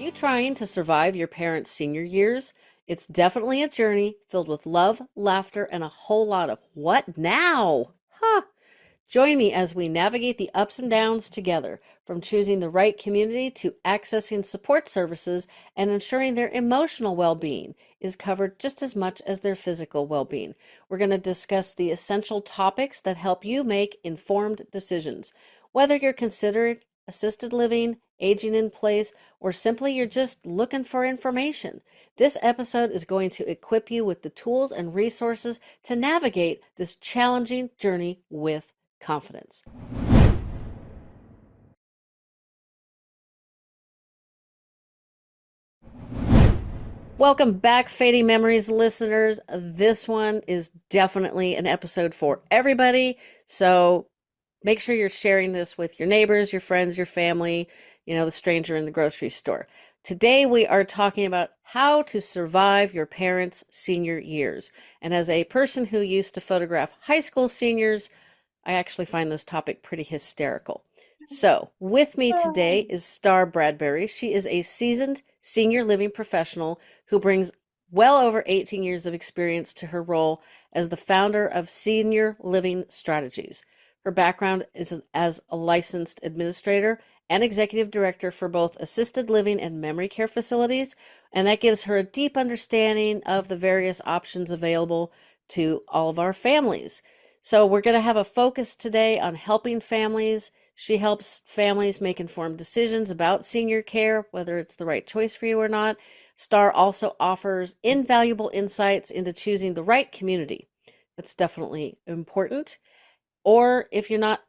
you trying to survive your parents' senior years? It's definitely a journey filled with love, laughter, and a whole lot of what now? Huh. Join me as we navigate the ups and downs together, from choosing the right community to accessing support services and ensuring their emotional well being is covered just as much as their physical well being. We're going to discuss the essential topics that help you make informed decisions. Whether you're considering assisted living, aging in place, or simply you're just looking for information, this episode is going to equip you with the tools and resources to navigate this challenging journey with confidence. Welcome back, Fading Memories listeners. This one is definitely an episode for everybody. So make sure you're sharing this with your neighbors, your friends, your family, the stranger in the grocery store. Today, we are talking about how to survive your parents' senior years. And as a person who used to photograph high school seniors, I actually find this topic pretty hysterical. So, with me today is Star Bradbury. She is a seasoned senior living professional who brings well over 18 years of experience to her role as the founder of Senior Living Strategies. Her background is as a licensed administrator and executive director for both assisted living and memory care facilities, and that gives her a deep understanding of the various options available to all of our families. So we're going to have a focus today on helping families. She helps families make informed decisions about senior care, whether it's the right choice for you or not. Star also offers invaluable insights into choosing the right community. That's definitely important. Or if you're not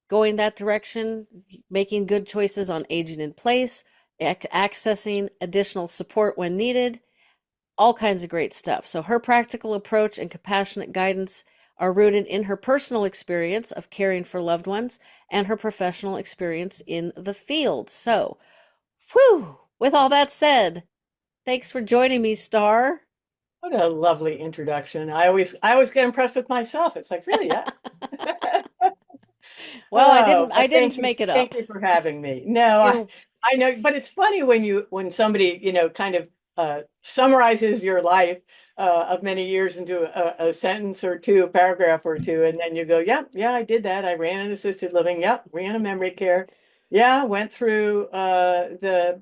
going that direction, making good choices on aging in place, accessing additional support when needed, all kinds of great stuff. So her practical approach and compassionate guidance are rooted in her personal experience of caring for loved ones and her professional experience in the field. So, with all that said, thanks for joining me, Star. What a lovely introduction. I always get impressed with myself. It's like, really, yeah. Well, I Oh, didn't I but didn't make it thank up. you for having me. No, I You're I know, but it's funny when somebody, kind of summarizes your life of many years into a sentence or two, a paragraph or two, and then you go, yeah, yeah, I did that. I ran an assisted living. Yep, ran a memory care. Yeah, went through the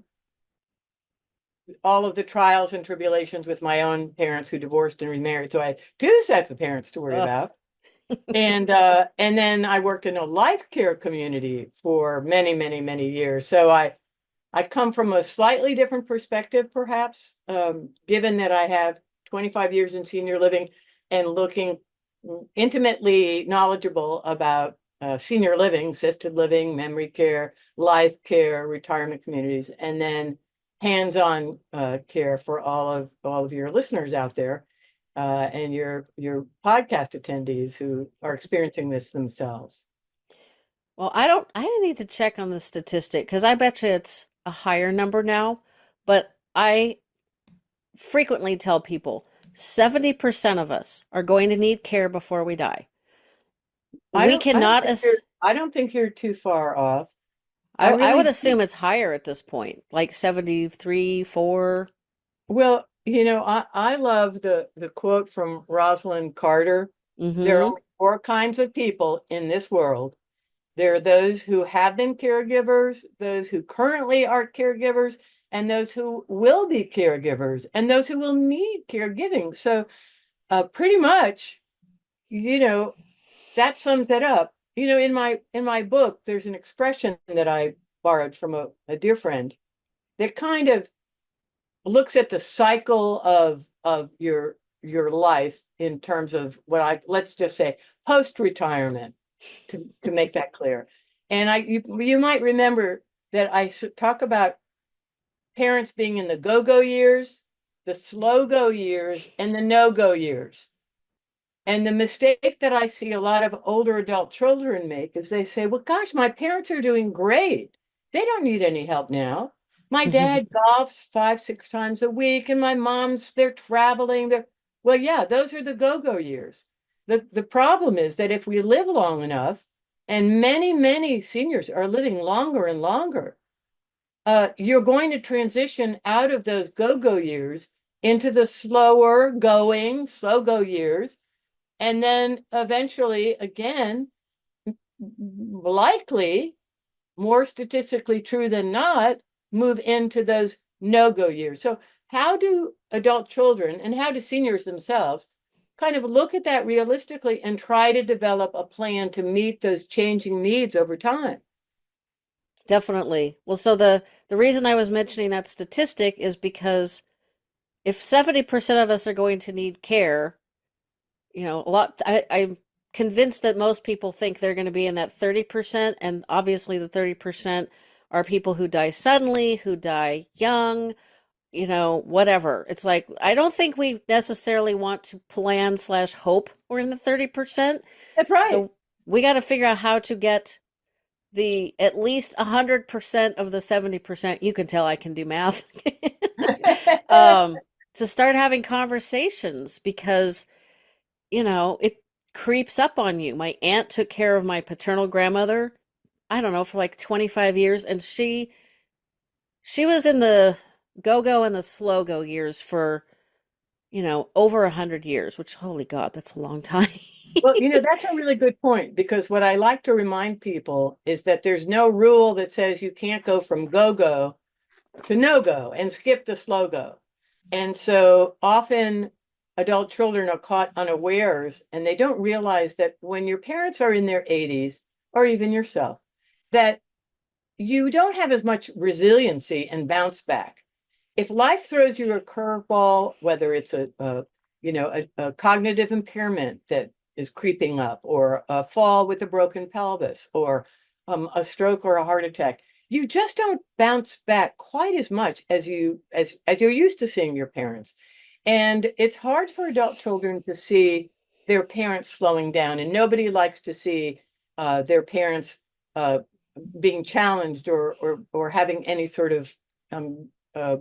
all of the trials and tribulations with my own parents who divorced and remarried. So I had two sets of parents to worry ugh. about. And then I worked in a life care community for many, many, many years. So I come from a slightly different perspective, perhaps, given that I have 25 years in senior living and looking intimately knowledgeable about senior living, assisted living, memory care, life care, retirement communities, and then hands-on care for all of your listeners out there and your podcast attendees who are experiencing this themselves. Well, I need to check on the statistic because I bet you it's a higher number now, but I frequently tell people 70% of us are going to need care before we die. I We don't I don't cannot think you're I don't think you're too far off. I I would really assume it's higher at this point, like 73, 4. Well, I love the quote from Rosalind Carter. There are Mm-hmm. only four kinds of people in this world. There are those who have been caregivers, those who currently are caregivers, and those who will be caregivers, and those who will need caregiving. So, pretty much, you know, that sums it up. In my book, there's an expression that I borrowed from a dear friend that kind of looks at the cycle of your life in terms of what I let's just say post-retirement to make that clear. And you might remember that I talk about parents being in the go-go years, the slow-go years, and the no-go years. And the mistake that I see a lot of older adult children make is they say, well, gosh, my parents are doing great. They don't need any help now. My dad golfs 5, 6 times a week, and my mom's, they're traveling. Well, yeah, those are the go-go years. The problem is that if we live long enough, and many, many seniors are living longer and longer, you're going to transition out of those go-go years into the slower going, slow go years, and then eventually, again, likely, more statistically true than not, move into those no-go years. So how do adult children and how do seniors themselves kind of look at that realistically and try to develop a plan to meet those changing needs over time? Definitely. Well, so the reason I was mentioning that statistic is because if 70% of us are going to need care, I'm convinced that most people think they're going to be in that 30%, and obviously the 30% are people who die suddenly, who die young, whatever. It's like, I don't think we necessarily want to plan slash hope we're in the 30%. That's right. So we got to figure out how to get the at least 100% of the 70%. You can tell I can do math. um, to start having conversations because, it creeps up on you. My aunt took care of my paternal grandmother, I don't know, for like 25 years, and she was in the go-go and the slow-go years for, over 100 years, which, holy God, that's a long time. Well, that's a really good point because what I like to remind people is that there's no rule that says you can't go from go-go to no-go and skip the slow-go. And so often adult children are caught unawares and they don't realize that when your parents are in their 80s or even yourself, that you don't have as much resiliency and bounce back. If life throws you a curveball, whether it's a cognitive impairment that is creeping up, or a fall with a broken pelvis, or a stroke or a heart attack, you just don't bounce back quite as much as you're used to seeing your parents. And it's hard for adult children to see their parents slowing down, and nobody likes to see their parents uh, being challenged or having any sort of um, uh,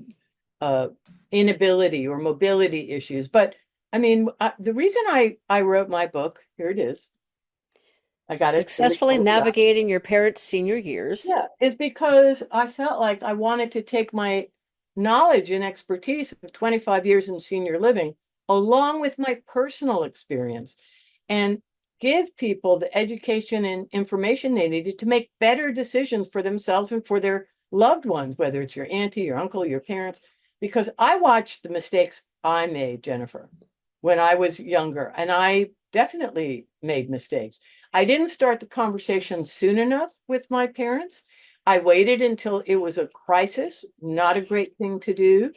uh, inability or mobility issues. But I mean, the reason I wrote my book, here it is. I got it really Successfully close. navigating your parents' senior years. Yeah, it's because I felt like I wanted to take my knowledge and expertise of 25 years in senior living along with my personal experience and give people the education and information they needed to make better decisions for themselves and for their loved ones, whether it's your auntie, your uncle, your parents, because I watched the mistakes I made, Jennifer, when I was younger, and I definitely made mistakes. I didn't start the conversation soon enough with my parents. I waited until it was a crisis, not a great thing to do.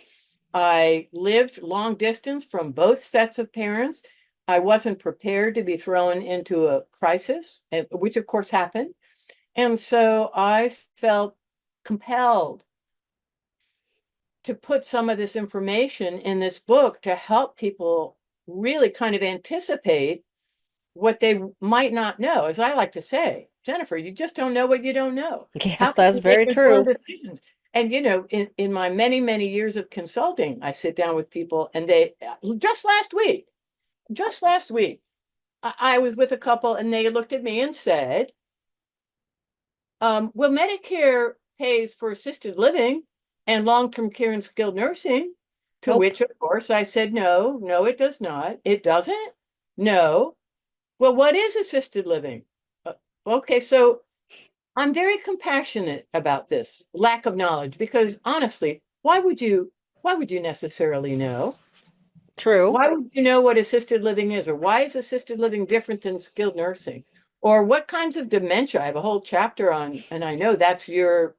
I lived long distance from both sets of parents. I wasn't prepared to be thrown into a crisis, which of course happened. And so I felt compelled to put some of this information in this book to help people really kind of anticipate what they might not know. As I like to say, Jennifer, you just don't know what you don't know. Yeah, How can that's you make very informed true. decisions? And in my many, many years of consulting, I sit down with people and they just last week, I was with a couple and they looked at me and said, well, Medicare pays for assisted living and long-term care and skilled nursing, to Nope. which, of course, I said, no, no, it does not. It doesn't? No. Well, what is assisted living? Okay, so I'm very compassionate about this lack of knowledge because honestly, why would you necessarily know? True. Why would you know what assisted living is, or why is assisted living different than skilled nursing? Or what kinds of dementia? I have a whole chapter on, and I know that's your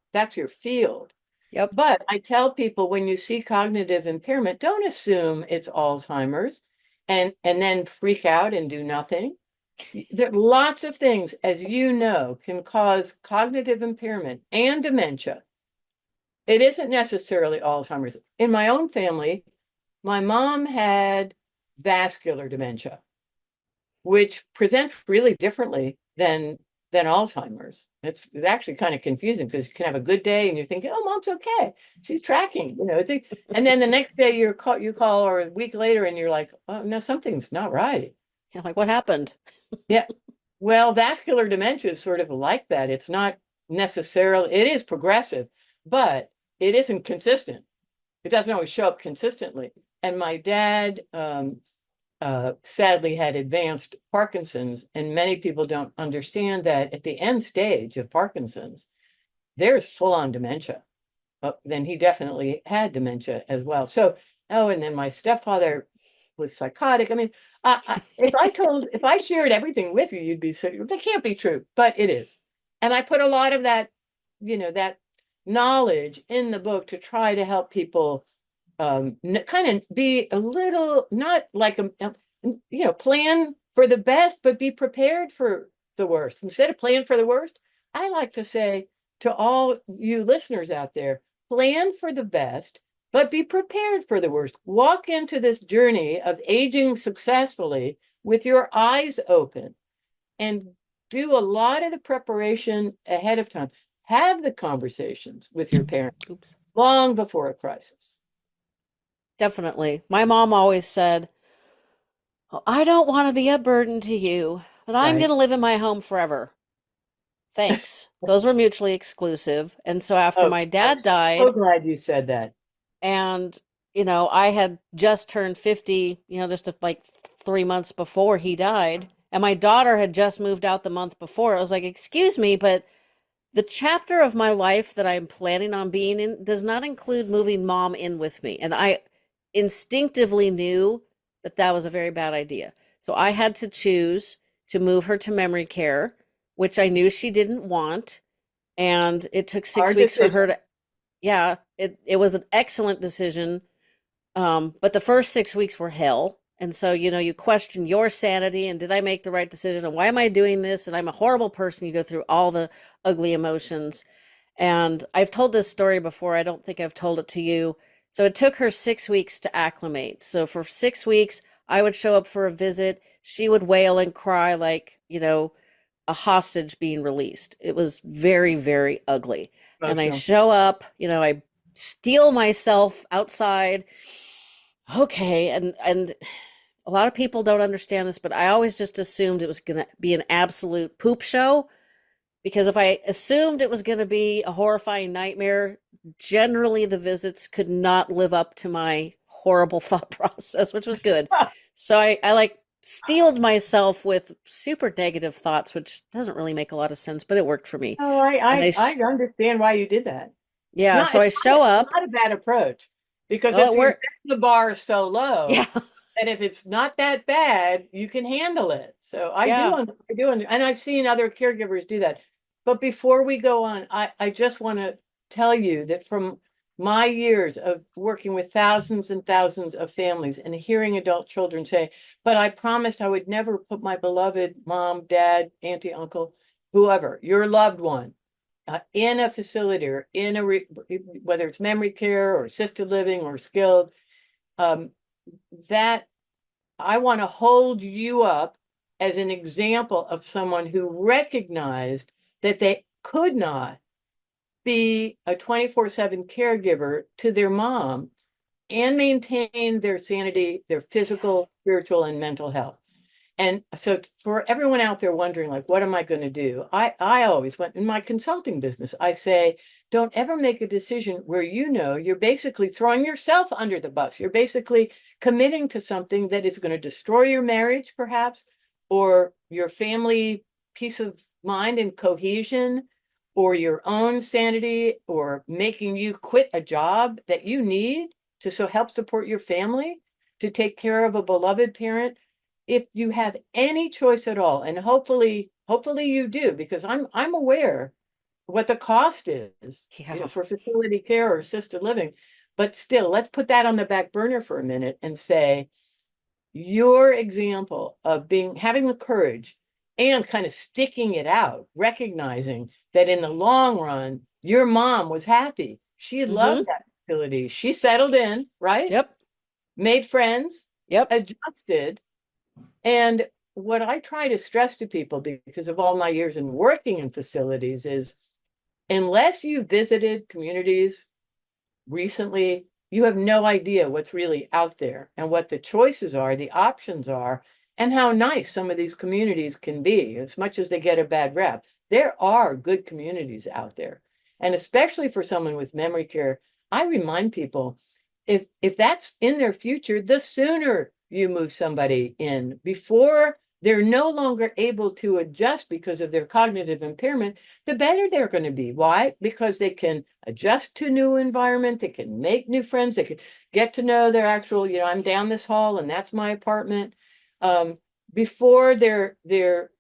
field. Yep. But I tell people when you see cognitive impairment, don't assume it's Alzheimer's and then freak out and do nothing. There are lots of things, as you know, can cause cognitive impairment and dementia. It isn't necessarily Alzheimer's. In my own family, my mom had vascular dementia, which presents really differently than Alzheimer's. It's actually kind of confusing because you can have a good day and you're thinking, "Oh, mom's okay. She's tracking." And then the next day you call or a week later and you're like, "Oh, no, something's not right." Yeah, like what happened? Yeah. Well, vascular dementia is sort of like that. It's not necessarily, it is progressive, but it isn't consistent. It doesn't always show up consistently. And my dad sadly had advanced Parkinson's, and many people don't understand that at the end stage of Parkinson's, there's full-on dementia. Then he definitely had dementia as well. So, oh, and then my stepfather was psychotic. I mean, if I shared everything with you, you'd be so, that can't be true, but it is. And I put a lot of that, that knowledge in the book to try to help people kind of be a little, not like plan for the best, but be prepared for the worst. Instead of plan for the worst, I like to say to all you listeners out there, plan for the best, but be prepared for the worst. Walk into this journey of aging successfully with your eyes open and do a lot of the preparation ahead of time. Have the conversations with your parents Oops. long before a crisis. Definitely. My mom always said, "Oh, I don't want to be a burden to you, but I'm going Right. to live in my home forever. Thanks." Those were mutually exclusive. And so after Oh, my I'm dad so died, glad you said that. and I had just turned 50, just like 3 months before he died, and my daughter had just moved out the month before. I was like, "Excuse me, but the chapter of my life that I'm planning on being in does not include moving mom in with me." And I instinctively knew that that was a very bad idea. So I had to choose to move her to memory care, which I knew she didn't want. And it took six Hard weeks for her decision. to, yeah, it was an excellent decision. But the first 6 weeks were hell. And so, you question your sanity and did I make the right decision? And why am I doing this? And I'm a horrible person. You go through all the ugly emotions. And I've told this story before. I don't think I've told it to you. So it took her 6 weeks to acclimate. So for 6 weeks, I would show up for a visit. She would wail and cry like, a hostage being released. It was very, very ugly. And I Emotional. show up, I steal myself outside. Okay, and a lot of people don't understand this, but I always just assumed it was going to be an absolute poop show, because if I assumed it was going to be a horrifying nightmare, generally the visits could not live up to my horrible thought process, which was good. So I like steeled myself with super negative thoughts, which doesn't really make a lot of sense, but it worked for me. Oh, And I understand why you did that. yeah, so It's I show it's up. not a bad approach because Well, it's it you worked. set the bar so low Yeah, that if it's not that bad, you can handle it. So yeah. and I've seen other caregivers do that. But before we go on, I just want to tell you that from my years of working with thousands and thousands of families and hearing adult children say, but I promised I would never put my beloved mom, dad, auntie, uncle, whoever, your loved one, in a facility or whether it's memory care or assisted living or skilled, um, that I want to hold you up as an example of someone who recognized that they could not be a 24/7 caregiver to their mom and maintain their sanity, their physical, spiritual, and mental health. And so for everyone out there wondering, like, what am I going to do? I always went in my consulting business. I say, don't ever make a decision where you're basically throwing yourself under the bus. You're basically committing to something that is going to destroy your marriage, perhaps, or your family peace of mind and cohesion, or your own sanity, or making you quit a job that you need to help support your family, to take care of a beloved parent. If you have any choice at all, and hopefully you do, because I'm aware what the cost is, Yeah. for facility care or assisted living. But still, let's put that on the back burner for a minute and say your example of having the courage and kind of sticking it out, recognizing that in the long run, your mom was happy. She Mm-hmm. loved that facility. She settled in, right? Yep. Made friends, Yep. adjusted. And what I try to stress to people, because of all my years in working in facilities, is unless you visited communities recently, you have no idea what's really out there and what the choices are, the options are, and how nice some of these communities can be. As much as they get a bad rep, there are good communities out there. And especially for someone with memory care, I remind people, if that's in their future, the sooner you move somebody in before they're no longer able to adjust because of their cognitive impairment, the better they're going to be. Why? Because they can adjust to new environment, they can make new friends, they can get to know their actual, I'm down this hall and that's my apartment. Before their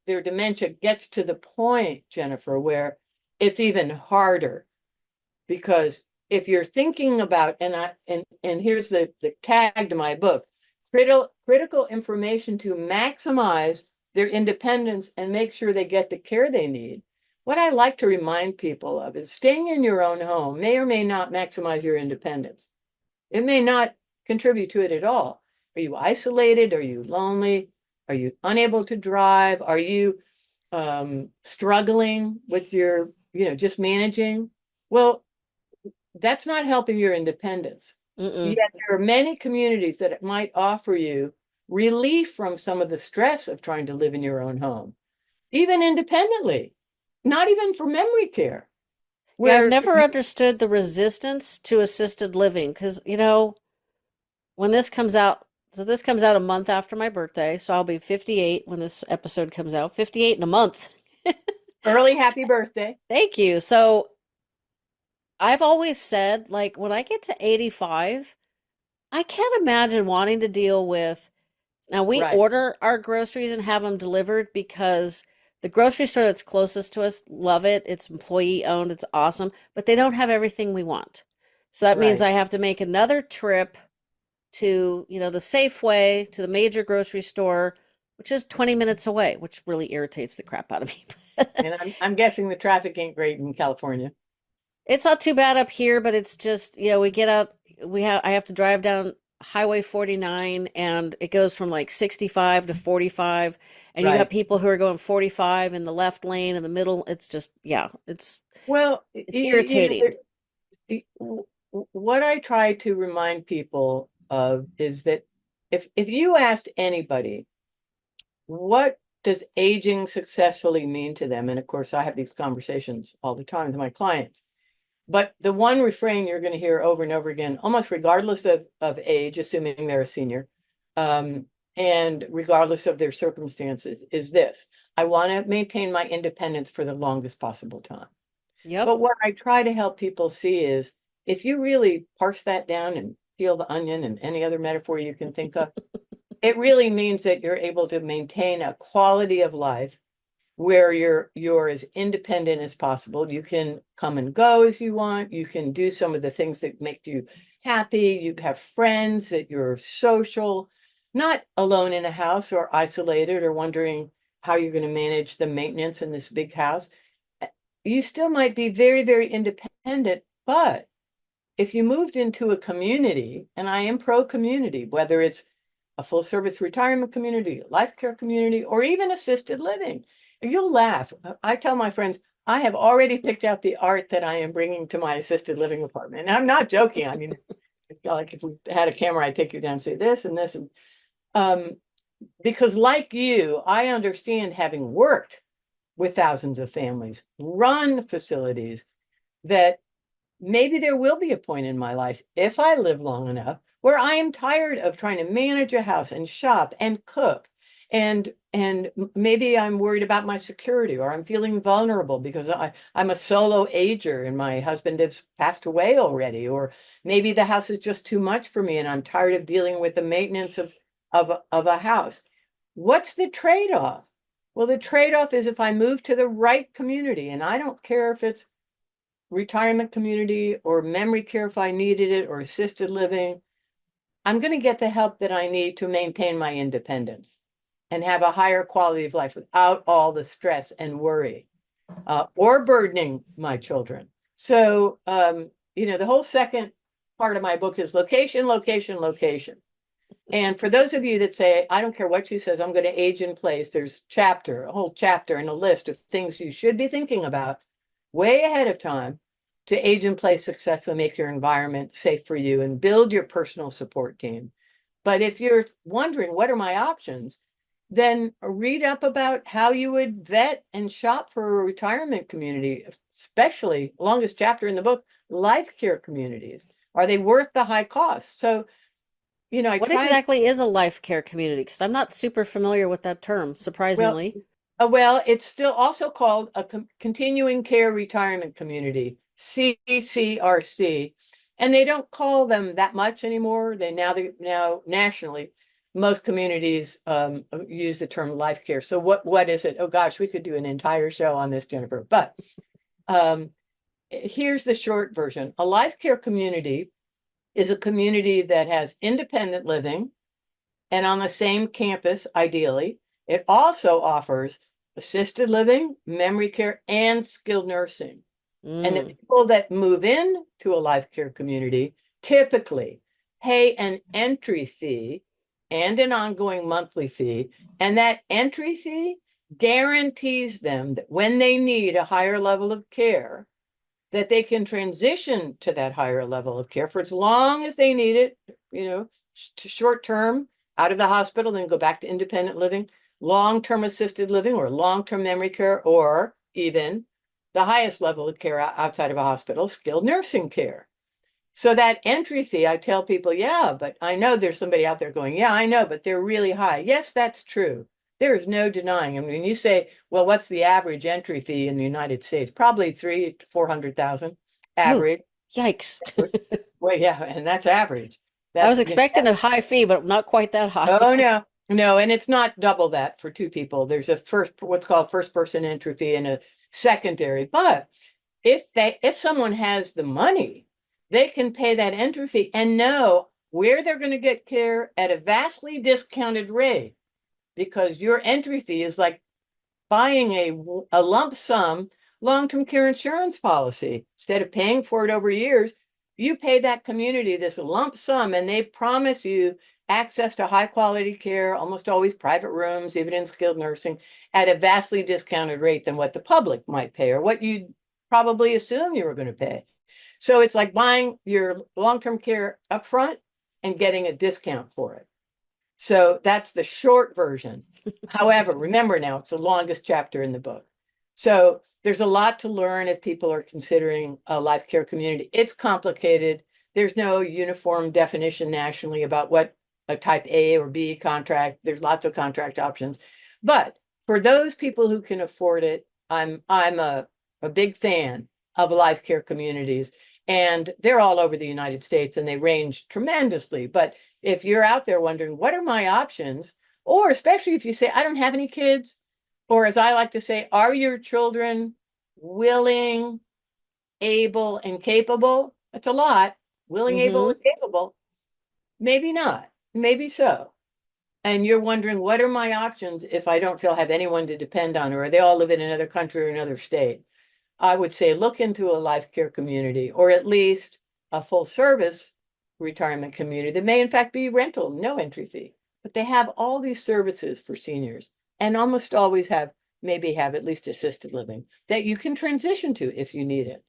dementia gets to the point, Jennifer, where it's even harder. Because if you're thinking about, and here's the tag to my book, critical information to maximize their independence and make sure they get the care they need. What I like to remind people of is staying in your own home may or may not maximize your independence. It may not contribute to it at all. Are you isolated? Are you lonely? Are you unable to drive? Are you struggling with your, just managing? Well, that's not helping your independence. Mm-mm. Yet there are many communities that might offer you relief from some of the stress of trying to live in your own home, even independently, not even for memory care, Yeah, I've where never understood the resistance to assisted living because, when this comes out, so this comes out a month after my birthday, so I'll be 58 when this episode comes out. 58 in a month. early happy birthday. Thank you. So I've always said, like, when I get to 85, I can't imagine wanting to deal with. Now, we Right, order our groceries and have them delivered because the grocery store that's closest to us love it. It's employee owned, it's awesome, but they don't have everything we want. So that means right. I have to make another trip to, the Safeway, to the major grocery store, which is 20 minutes away, which really irritates the crap out of me. And I'm guessing the traffic ain't great in California. It's not too bad up here, but it's just, we get out, I have to drive down Highway 49 and it goes from like 65 to 45 and you got Right. people who are going 45 in the left lane in the middle. It's just, yeah, Well, it's irritating. what I try to remind people of is that if you asked anybody, what does aging successfully mean to them? And of course, I have these conversations all the time with my clients. But the one refrain you're going to hear over and over again, almost regardless of age, assuming they're a senior, um, and regardless of their circumstances, is this: I want to maintain my independence for the longest possible time. Yep. But what I try to help people see is if you really parse that down and peel the onion and any other metaphor you can think of, it really means that you're able to maintain a quality of life where you're as independent as possible. You can come and go as you want. You can do some of the things that make you happy. You have friends, that you're social, not alone in a house or isolated or wondering how you're going to manage the maintenance in this big house. You still might be very, very independent, but if you moved into a community, and I am pro community, whether it's a full service retirement community, life care community, or even assisted living, you'll laugh. I tell my friends, I have already picked out the art that I am bringing to my assisted living apartment. And I'm not joking. I mean, like if we had a camera, I'd take you down and say this and this. And because like you, I understand having worked with thousands of families, run facilities, that maybe there will be a point in my life, if I live long enough, where I am tired of trying to manage a house and shop and cook. And maybe I'm worried about my security, or I'm feeling vulnerable because I'm a solo ager and my husband has passed away already, or maybe the house is just too much for me and I'm tired of dealing with the maintenance of a house. What's the trade-off? Well, the trade-off is if I move to the right community, and I don't care if it's retirement community or memory care if I needed it, or assisted living, I'm going to get the help that I need to maintain my independence and have a higher quality of life without all the stress and worry or burdening my children. So, the whole second part of my book is location, location, location. And for those of you that say, I don't care what she says, I'm going to age in place, there's a whole chapter and a list of things you should be thinking about way ahead of time to age in place successfully, make your environment safe for you and build your personal support team. But if you're wondering, what are my options? then read up about how you would vet and shop for a retirement community, especially longest chapter in the book, life care communities. Are they worth the high cost? So, I What try. exactly is a life care community? Because I'm not super familiar with that term, Well, surprisingly. it's still also called a continuing care retirement community, CCRC, and they don't call them that much anymore. They now nationally, most communities use the term life care. So what is it? Oh gosh, we could do an entire show on this, Jennifer. But um, here's the short version: a life care community is a community that has independent living and on the same campus, ideally. It also offers assisted living, memory care, and skilled nursing. And the Mm, people that move in to a life care community typically pay an entry fee and an ongoing monthly fee. And that entry fee guarantees them that when they need a higher level of care, that they can transition to that higher level of care for as long as they need it, to short term out of the hospital, then go back to independent living, long term assisted living, or long term memory care, or even the highest level of care outside of a hospital, skilled nursing care. So that entry fee, I tell people, yeah, but I know there's somebody out there going, yeah, I know, but they're really high. Yes, that's true. There is no denying. I mean, you say, well, what's the average entry fee in the United States? Probably 300 to 400,000 oh, average. yikes. Well, yeah, and that's average. I was That's, expecting a high fee, but not quite that high. oh no, no, and it's not double that for two people. There's a what's called first person entry fee and a secondary. But if someone has the money, they can pay that entry fee and know where they're going to get care at a vastly discounted rate because your entry fee is like buying a lump sum long-term care insurance policy. Instead of paying for it over years, you pay that community this lump sum and they promise you access to high quality care, almost always private rooms, even in skilled nursing, at a vastly discounted rate than what the public might pay or what you probably assume you were going to pay. So it's like buying your long-term care upfront and getting a discount for it. So that's the short version. However, remember now, it's the longest chapter in the book. So there's a lot to learn if people are considering a life care community. It's complicated. There's no uniform definition nationally about what a type A or B contract. There's lots of contract options. But for those people who can afford it, I'm a big fan of life care communities. And they're all over the United States and they range tremendously. But if you're out there wondering, what are my options? Or especially if you say, I don't have any kids, or as I like to say, are your children willing, able, and capable? That's a lot. Willing, able, Mm-hmm. and capable. Maybe not. Maybe so. And you're wondering, what are my options if I don't feel have anyone to depend on, or they all live in another country or another state? I would say look into a life care community or at least a full service retirement community that may in fact be rental, no entry fee. But they have all these services for seniors and almost always maybe have at least assisted living that you can transition to if you need it.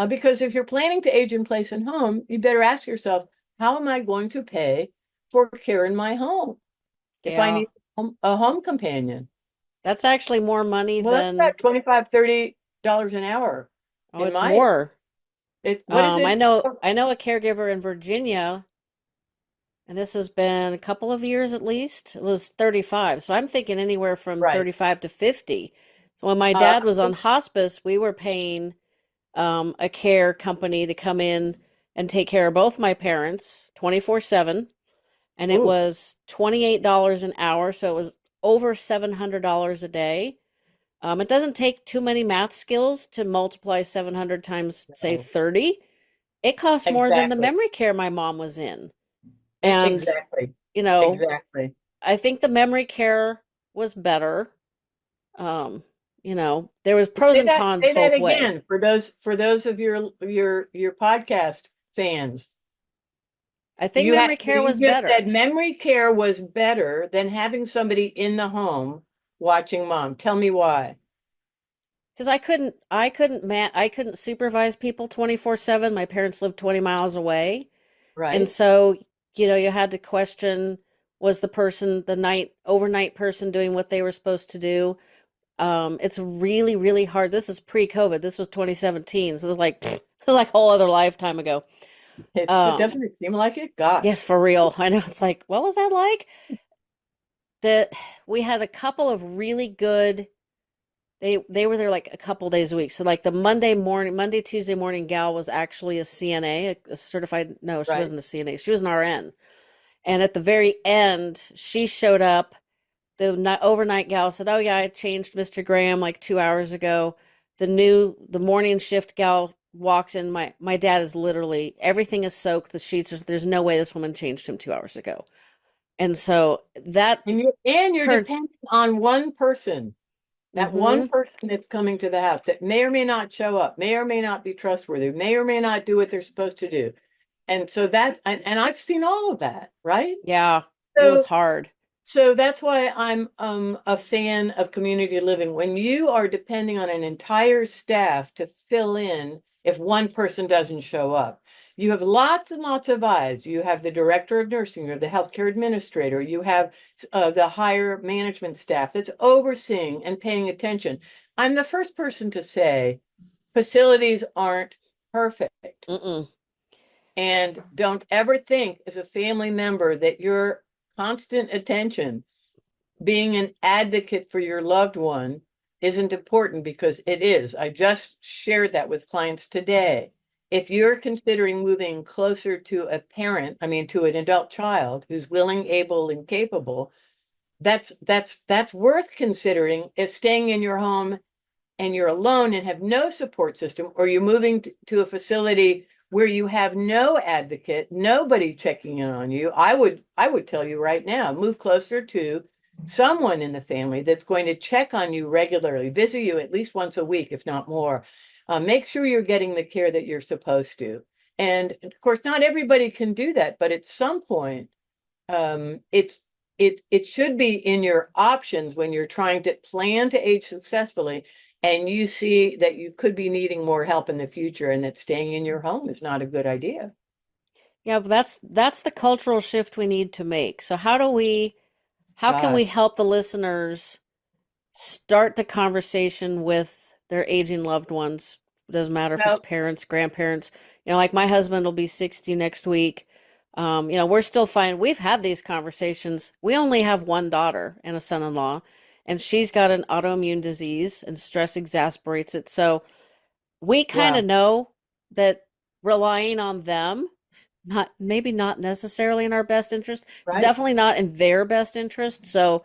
Because if you're planning to age in place and home, you better ask yourself, how am I going to pay for care in my home if I Yeah. need a home companion? That's actually more money Well, that's than, about 25, $30 an hour oh, in it's my more. what is I it? know I know a caregiver in Virginia, and this has been a couple of years at least. It was 35. So I'm thinking anywhere from Right. 35 to 50. When my Uh, dad was on hospice, we were paying a care company to come in and take care of both my parents 24/7, and it ooh, was $28 an hour, so it was over $700 a day. It doesn't take too many math skills to multiply 700 times, say, no, 30. It costs more than the exactly. memory care my mom was in. And, Exactly. you know, Exactly. I think the memory care was better. Um, there was pros and cons Say that both way. again for those of your podcast fans. I think memory care You was just said better memory care was better than having somebody in the home watching mom. Tell me why. because I couldn't supervise people 24/7. My parents lived 20 miles away. And Right? so, you had to question was the person, the night overnight person doing what they were supposed to do. It's really, really hard. This is pre-COVID. This was 2017, so it's like like a whole other lifetime ago. Doesn't it seem like it? Yes, Gosh. for real. I know it's like, what was that like? That we had a couple of really good. They were there like a couple days a week. So like the Monday, Tuesday morning gal was actually a CNA, a certified. No, she Right. wasn't a CNA. She was an RN. And at the very end, she showed up. The overnight gal said, "Oh yeah, I changed Mr. Graham like 2 hours ago." The morning shift gal walks in. My dad is literally everything is soaked. The sheets. There's no way this woman changed him 2 hours ago. And so that And you're turned. depending on one person, that one Mm-hmm. person that's coming to the house that may or may not show up, may or may not be trustworthy, may or may not do what they're supposed to do. And so and I've seen all of that, right? Yeah, it was So hard. So that's why I'm a fan of community living. When you are depending on an entire staff to fill in if one person doesn't show up, you have lots and lots of eyes. You have the director of nursing, you have the healthcare administrator, you have the higher management staff that's overseeing and paying attention. I'm the first person to say facilities aren't perfect. Mm-mm. And don't ever think as a family member that your constant attention being an advocate for your loved one isn't important because it is. I just shared that with clients today. If you're considering moving closer to a parent, I mean, to an adult child who's willing, able, and capable, that's worth considering if staying in your home and you're alone and have no support system, or you're moving to a facility where you have no advocate, nobody checking in on you, I would tell you right now, move closer to someone in the family that's going to check on you regularly, visit you at least once a week, if not more. Make sure you're getting the care that you're supposed to. And of course, not everybody can do that, but at some point, it should be in your options when you're trying to plan to age successfully and you see that you could be needing more help in the future and that staying in your home is not a good idea. Yeah, but that's the cultural shift we need to make. So how can we Gosh. help the listeners start the conversation with their aging loved ones? It doesn't matter if it's Well, parents, grandparents. Like my husband will be 60 next week. We're still fine. We've had these conversations. We only have one daughter and a son-in-law, and she's got an autoimmune disease, and stress exasperates it. So we kind wow. of know that relying on them, not maybe not necessarily in our best interest. It's Right. definitely not in their best interest. So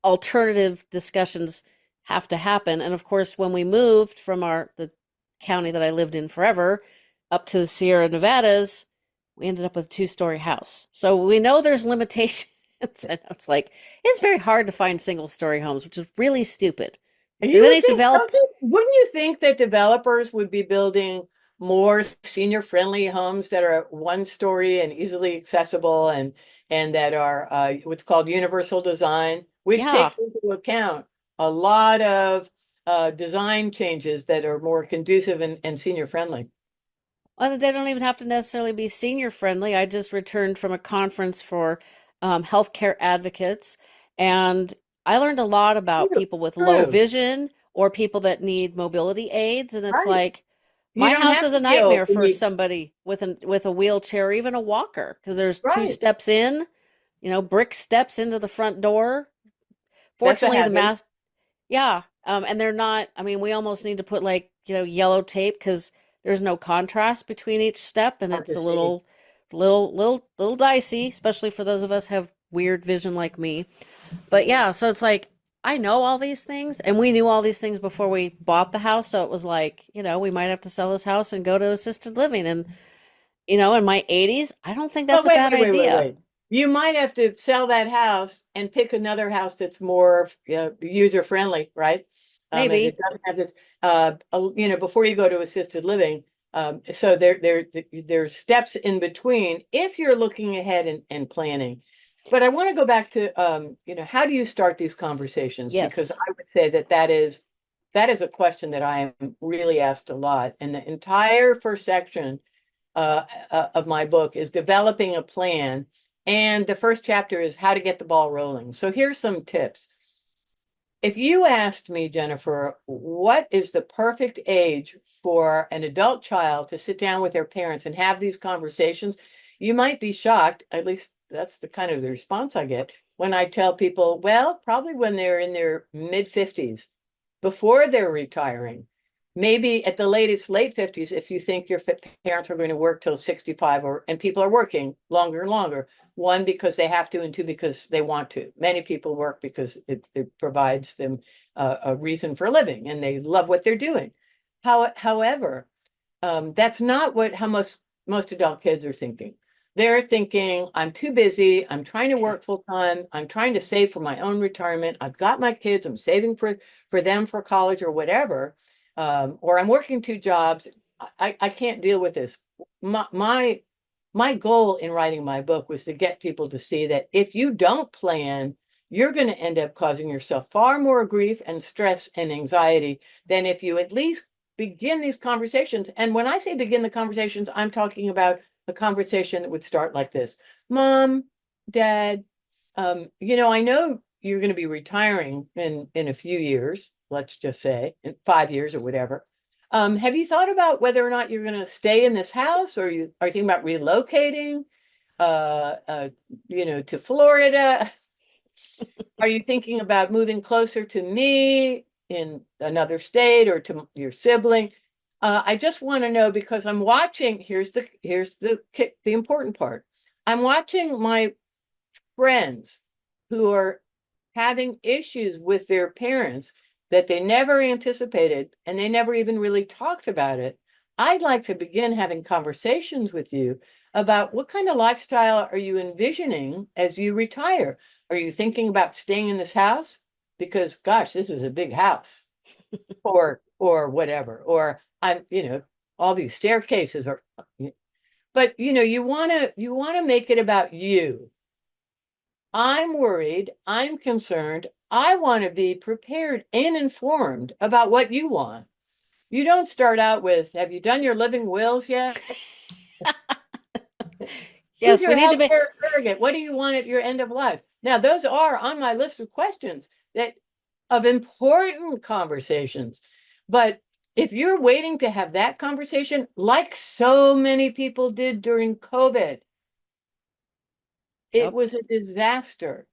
alternative discussions have to happen. And of course, when we moved from the county that I lived in forever up to the Sierra Nevadas, we ended up with a two-story house. So we know there's limitations. And it's like it's very hard to find single-story homes, which is really stupid. If You there's would any think, develop, wouldn't you think that developers would be building more senior-friendly homes that are one story and easily accessible and that are what's called universal design, which yeah, takes into account a lot of design changes that are more conducive and senior-friendly. well, they don't even have to necessarily be senior friendly. I just returned from a conference for healthcare advocates, and I learned a lot about True, people with low true, vision or people that need mobility aids. And it's right. like, You my don't house have is a to feel nightmare the for need, somebody with a wheelchair or even a walker because there's two right. steps in, brick steps into the front door. That's a Fortunately, the hazard. mass yeah, and they're not. I mean, we almost need to put like, yellow tape because there's no contrast between each step, and Hard it's to a see. little dicey, especially for those of us who have weird vision like me. But yeah, so it's like I know all these things, and we knew all these things before we bought the house. So it was like, we might have to sell this house and go to assisted living. And in my 80s, I don't think Well, that's a wait, bad wait, wait, wait, idea. wait. You might have to sell that house and pick another house that's more user friendly, right? And it Maybe. doesn't have this, before you go to assisted living. So there's steps in between if you're looking ahead and planning. But I want to go back to, how do you start these conversations? Because Yes. I would say that is a question that I am really asked a lot. And the entire first section of my book is developing a plan. And the first chapter is how to get the ball rolling. So here's some tips. If you asked me, Jennifer, what is the perfect age for an adult child to sit down with their parents and have these conversations, you might be shocked. At least that's the kind of the response I get when I tell people, well, probably when they're in their mid 50s, before they're retiring. Maybe at the latest late 50s, if you think your parents are going to work till 65, or and people are working longer and longer. One, because they have to, and two, because they want to. Many people work because it provides them a reason for living and they love what they're doing. However, that's not what how most adult kids are thinking. They're thinking, I'm too busy. I'm trying to work full time. I'm trying to save for my own retirement. I've got my kids. I'm saving for them for college or whatever. Or I'm working two jobs. I can't deal with this. My goal in writing my book was to get people to see that if you don't plan, you're going to end up causing yourself far more grief and stress and anxiety than if you at least begin these conversations. And when I say begin the conversations, I'm talking about a conversation that would start like this. Mom, Dad, I know you're going to be retiring in a few years, let's just say in 5 years or whatever. Have you thought about whether or not you're going to stay in this house, or you are thinking about relocating, uh, uh, to Florida? Are you thinking about moving closer to me in another state or to your sibling? I just want to know because I'm watching. Here's the important part. I'm watching my friends who are having issues with their parents that they never anticipated and they never even really talked about it. I'd like to begin having conversations with you about what kind of lifestyle are you envisioning as you retire? Are you thinking about staying in this house? Because gosh, this is a big house. Or whatever. Or all these staircases are, but you want to make it about you. I'm worried, I'm concerned, I want to be prepared and informed about what you want. You don't start out with, have you done your living wills yet? Who's Yes, we your need to be. healthcare surrogate? What do you want at your end of life? Now, those are on my list of questions that of important conversations. But if you're waiting to have that conversation, like so many people did during COVID, it Yep. was a disaster.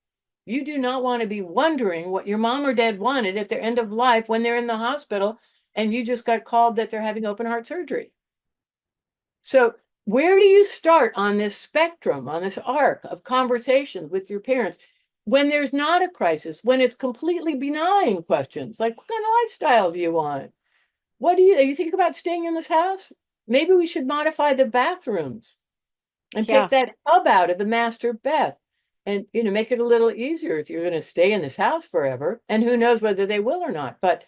You do not want to be wondering what your mom or dad wanted at their end of life when they're in the hospital and you just got called that they're having open heart surgery. So, where do you start on this spectrum, on this arc of conversations with your parents when there's not a crisis, when it's completely benign questions like, what kind of lifestyle do you want? What do you think about staying in this house? Maybe we should modify the bathrooms and take Yeah. that tub out of the master bath and make it a little easier if you're going to stay in this house forever, and who knows whether they will or not. But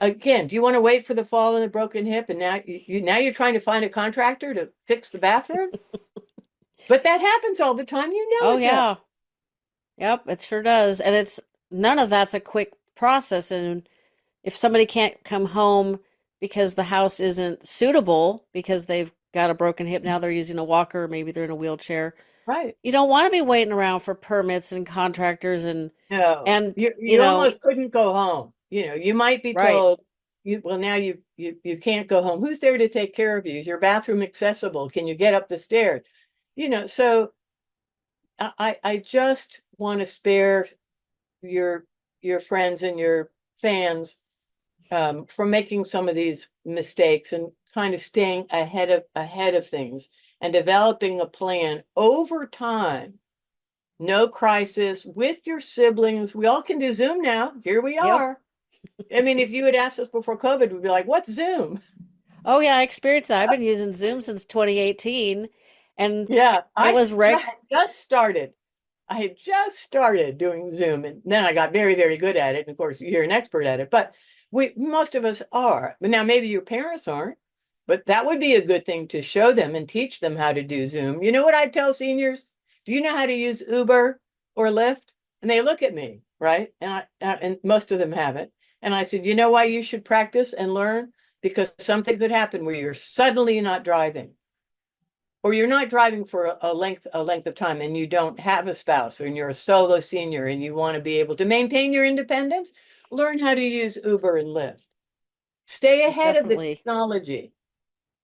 again, do you want to wait for the fall and the broken hip and now you're trying to find a contractor to fix the bathroom? But that happens all the time, you know Oh, it does. yeah. Yep, it sure does. And it's none of that's a quick process. And if somebody can't come home because the house isn't suitable because they've got a broken hip, now they're using a walker, maybe they're in a wheelchair. Right. You don't want to be waiting around for permits and contractors No, and you you you know, almost couldn't go home. You might be right. told, well, now you can't go home. Who's there to take care of you? Is your bathroom accessible? Can you get up the stairs? So I just want to spare your your friends and your fans from making some of these mistakes and kind of staying ahead of things and developing a plan over time. No crisis with your siblings. We all can do Zoom now. Here we Yep. are. I mean, if you had asked us before COVID, we'd be like, "What's Zoom?" Oh yeah, I experienced that. I've been using Zoom since 2018 and Yeah, it was just started. I had just started doing Zoom, and then I got very, very good at it. And of course, you're an expert at it, but most of us are. But now maybe your parents aren't, but that would be a good thing to show them and teach them how to do Zoom. You know what I tell seniors? Do you know how to use Uber or Lyft? And they look at me, right? And most of them haven't. And I said, you know why you should practice and learn? Because something could happen where you're suddenly not driving. or you're not driving for a length of time and you don't have a spouse and you're a solo senior and you want to be able to maintain your independence, learn how to use Uber and Lyft. Stay ahead of the Definitely. technology.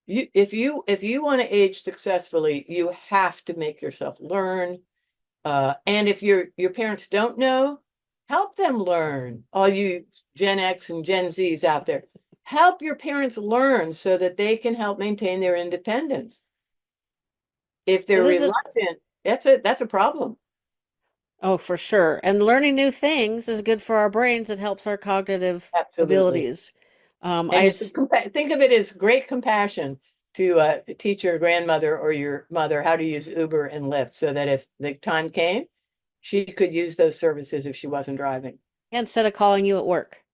If you want to age successfully, you have to make yourself learn. And if your parents don't know, help them learn. All you Gen X and Gen Zs out there, help your parents learn so that they can help maintain their independence. If So they're this is, reluctant, that's a problem. oh, for sure. And learning new things is good for our brains. It helps our cognitive Absolutely. abilities. And I've, it's think of it as great compassion to teach your grandmother or your mother how to use Uber and Lyft so that if the time came, she could use those services if she wasn't driving. instead of calling you at work.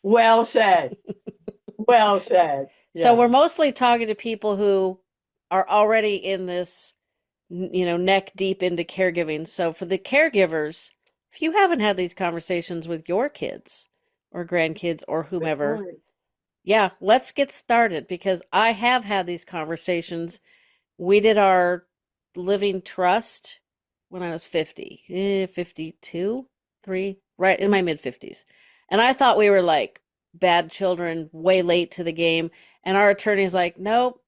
Well said. Well said. So Yeah. we're mostly talking to people who are already in this, neck deep into caregiving. So for the caregivers, if you haven't had these conversations with your kids or grandkids or Good whomever, point. yeah, let's get started because I have had these conversations. We did our living trust when I was 50, 52, 3, right in my mid 50s. And I thought we were like bad children, way late to the game. And our attorney's like, nope,